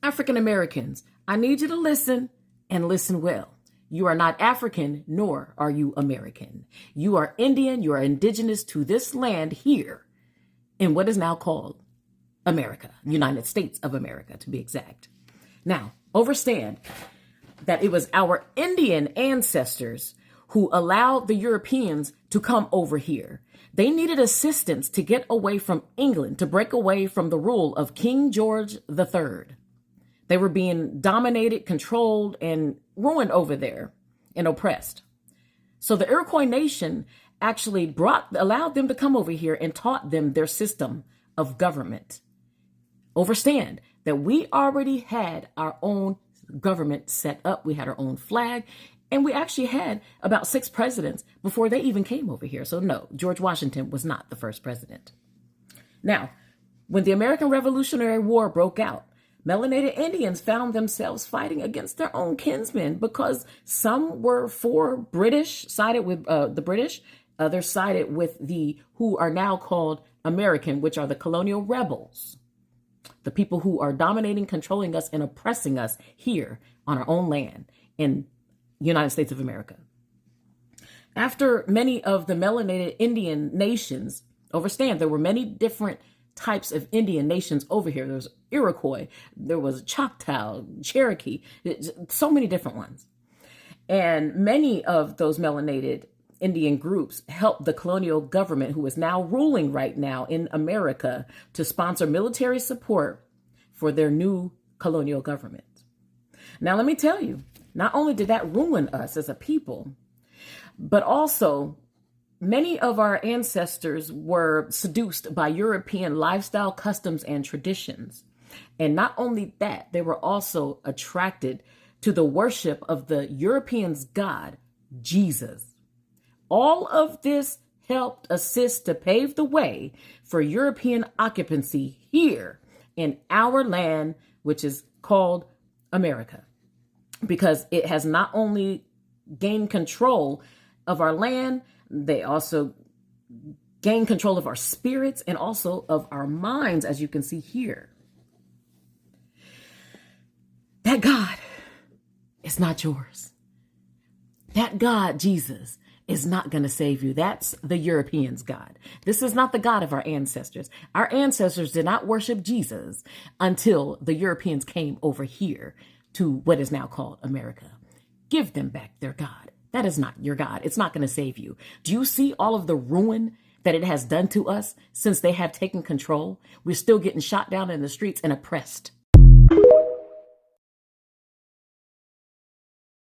African Americans, I need you to listen and listen well. You are not African, nor are you American. You are Indian. You are indigenous to this land here in what is now called America, United States of America, to be exact. Now, understand that it was our Indian ancestors who allowed the Europeans to come over here. They needed assistance to get away from England, to break away from the rule of King George III. They were being dominated, controlled, and ruined over there and oppressed. So the Iroquois nation actually allowed them to come over here and taught them their system of government. Understand that we already had our own government set up. We had our own flag, and we actually had about 6 presidents before they even came over here. So no, George Washington was not the first president. Now, when the American Revolutionary War broke out, melanated Indians found themselves fighting against their own kinsmen because some were for British, sided with the British, others sided with the who are now called American, which are the colonial rebels, the people who are dominating, controlling us, and oppressing us here on our own land in United States of America. After many of the melanated Indian nations, understand there were many different types of Indian nations over here. There was Iroquois, there was Choctaw, Cherokee, so many different ones. And many of those melanated Indian groups helped the colonial government, who is now ruling right now in America, to sponsor military support for their new colonial government. Now, let me tell you, not only did that ruin us as a people, but also many of our ancestors were seduced by European lifestyle, customs, and traditions. And not only that, they were also attracted to the worship of the Europeans' God, Jesus. All of this helped assist to pave the way for European occupancy here in our land, which is called America, because it has not only gained control of our land, they also gain control of our spirits and also of our minds, as you can see here. That God is not yours. That God, Jesus, is not going to save you. That's the Europeans' God. This is not the God of our ancestors. Our ancestors did not worship Jesus until the Europeans came over here to what is now called America. Give them back their God. That is not your God. It's not going to save you. Do you see all of the ruin that it has done to us since they have taken control? We're still getting shot down in the streets and oppressed.